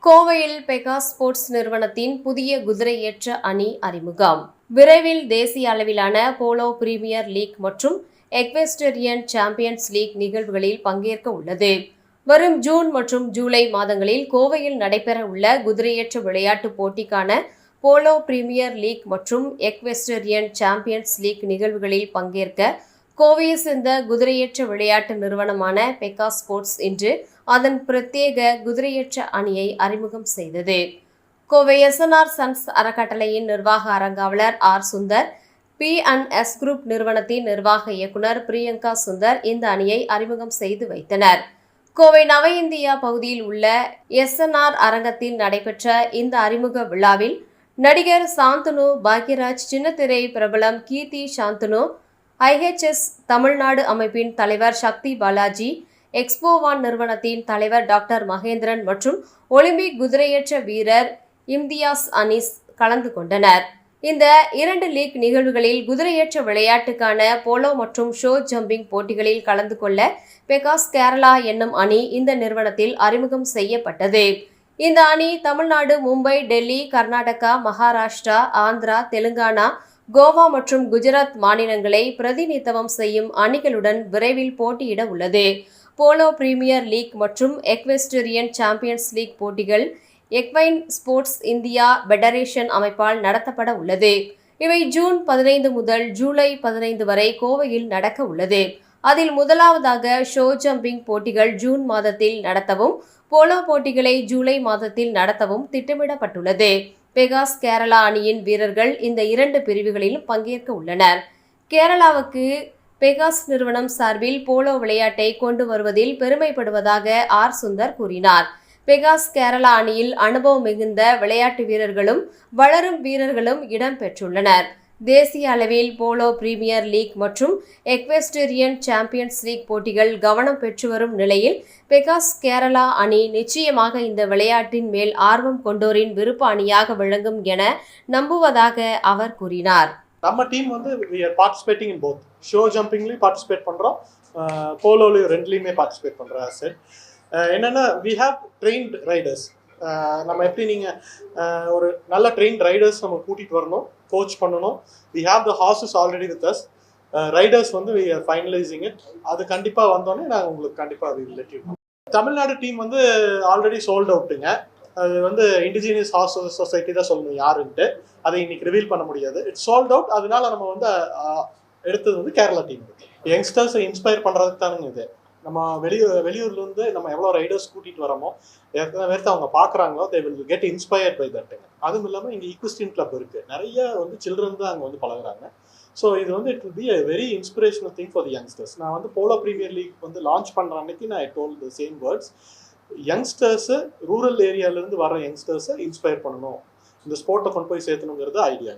கோவையில் பெகாஸ் ஸ்போர்ட்ஸ் நிறுவனத்தின் புதிய குதிரையேற்ற அணி அறிமுகம். விரைவில் தேசிய அளவிலான போலோ பிரீமியர் லீக் மற்றும் எக்வெஸ்டரியன் சாம்பியன்ஸ் லீக் நிகழ்வுகளில் பங்கேற்க உள்ளது. வரும் ஜூன் மற்றும் ஜூலை மாதங்களில் கோவையில் நடைபெற உள்ள குதிரையேற்ற விளையாட்டுப் போட்டிக்கான போலோ பிரீமியர் லீக் மற்றும் எக்வெஸ்டரியன் சாம்பியன்ஸ் லீக் நிகழ்வுகளில் பங்கேற்க கோவையை சேர்ந்த குதிரையேற்ற விளையாட்டு நிறுவனமான பெகாஸ் ஸ்போர்ட்ஸ் இன்று அதன் பிரத்யேக குதிரையேற்ற அணியை அறிமுகம் செய்தது. கோவை எஸ்என்ஆர் சன்ஸ் அறக்கட்டளையின் நிர்வாக அரங்காவலர் ஆர் சுந்தர், P&S குரூப் நிறுவனத்தின் நிர்வாக இயக்குநர் பிரியங்கா சுந்தர் இந்த அணியை அறிமுகம் செய்து வைத்தனர். கோவை நவ இந்தியா பகுதியில் உள்ள எஸ்என்ஆர் அரங்கத்தில் நடைபெற்ற இந்த அறிமுக விழாவில் நடிகர் சாந்தனு, பாக்யராஜ், சின்னத்திரை பிரபலம் கீர்த்தி சாந்தனு, IHS தமிழ்நாடு அமைப்பின் தலைவர் சக்தி பாலாஜி, எக்ஸ்போவான் நிறுவனத்தின் தலைவர் டாக்டர் மகேந்திரன் மற்றும் ஒலிம்பிக் குதிரையேற்ற வீரர் இம்தியாஸ் அனீஸ் கலந்து கொண்டனர். இந்த 2 லீக் நிகழ்வுகளில் குதிரையேற்ற விளையாட்டுக்கான போலோ மற்றும் ஷோ ஜம்பிங் போட்டிகளில் கலந்து கொள்ள பெகாஸ் கேரளா என்னும் அணி இந்த நிறுவனத்தில் அறிமுகம் செய்யப்பட்டது. இந்த அணி தமிழ்நாடு, மும்பை, டெல்லி, கர்நாடகா, மகாராஷ்டிரா, ஆந்திரா, தெலுங்கானா, கோவா மற்றும் குஜராத் மாநிலங்களை பிரதிநிதித்துவம் செய்யும் அணிகளுடன் விரைவில் போட்டியிட உள்ளது. போலோ பிரீமியர் லீக் மற்றும் எக்வெஸ்டரியன் சாம்பியன்ஸ் லீக் போட்டிகள் எக்வைன் ஸ்போர்ட்ஸ் இந்தியா பெடரேஷன் அமைப்பால் நடத்தப்பட உள்ளது. இவை ஜூன் 15 முதல் ஜூலை 15 வரை கோவையில் நடக்க உள்ளது. அதில் முதலாவதாக ஷோ ஜம்பிங் போட்டிகள் ஜூன் மாதத்தில் நடத்தவும், போலோ போட்டிகளை ஜூலை மாதத்தில் நடத்தவும் திட்டமிடப்பட்டுள்ளது. பெகாஸ் கேரளா அணியின் வீரர்கள் இந்த 2 பிரிவுகளிலும் பங்கேற்க உள்ளனர். கேரளாவுக்கு பெகாஸ் நிறுவனம் சார்பில் போலோ விளையாட்டை கொண்டு வருவதில் பெருமைப்படுவதாக ஆர் சுந்தர் கூறினார். பெகாஸ் கேரளா அணியில் அனுபவம் மிகுந்த விளையாட்டு வீரர்களும் வளரும் வீரர்களும் இடம்பெற்றுள்ளனர். தேசிய அளவில் போலோ பிரீமியர் லீக் மற்றும் எக்வெஸ்டரியன் சாம்பியன்ஸ் லீக் போட்டிகள் கவனம் பெற்று வரும் நிலையில் பெகாஸ் கேரளா அணி நிச்சயமாக இந்த விளையாட்டின் மேல் ஆர்வம் கொண்டோரின் விருப்ப அணியாக விளங்கும் என நம்புவதாக அவர் கூறினார். நம்ம டீம் வந்து we are participating in both. Show ஜம்பிங்லயும் பார்ட்டிசிபேட் பண்றோம், போலோலயும் ரெண்டுலயுமே பார்ட்டிசிபேட் பண்றோம். சார் என்னன்னா we have trained riders. நம்ம எப்படி நீங்கள் ஒரு நல்ல ட்ரெயின் ரைடர்ஸ் நம்ம கூட்டிகிட்டு வரணும், கோச் பண்ணணும். we have the horses already with us. Riders வந்து we are finalizing it. அது கண்டிப்பாக வந்தோடனே நாங்கள் உங்களுக்கு கண்டிப்பாக அது let you know. Tamil Nadu team வந்து ஆல்ரெடி சோல்ட் அவுட்டுங்க. அது வந்து இண்டிஜினியஸ் ஹார்ஸ் சொசைட்டி தான் சொல்லணும் யாருன்ட்டு, அதை இன்னைக்கு ரிவீல் பண்ண முடியாது. It's sold out. அதனால நம்ம வந்து எடுத்தது வந்து கேரளா டீம். யங்ஸ்டர்ஸை இன்ஸ்பயர் பண்ணுறதுக்கு தானுங்க இது. நம்ம வெளியூர்லேருந்து நம்ம எவ்வளோ ரைடர்ஸ் கூட்டிகிட்டு வரோமோ, எத்தனை பேர்த்து அவங்க பார்க்குறாங்களோ, they will get inspired by தட்டுங்க. அதுவும் இல்லாமல் இங்கே ஈக்வெஸ்டியன் கிளப் இருக்குது, நிறைய வந்து சில்ட்ரன் தான் அங்கே வந்து பழகுறாங்க. ஸோ இது வந்து it will be a very inspirational thing for the youngsters. நான் வந்து போலோ பிரீமியர் லீக் வந்து லான்ச் பண்ணுற அன்னைக்கு நான் told the same words. Youngsters, rural ஏரியாவிலேருந்து வர யங்ஸ்டர்ஸை இன்ஸ்பயர் பண்ணணும், இந்த ஸ்போர்ட்டை கொண்டு போய் சேர்த்தணுங்கிறது ஐடியா.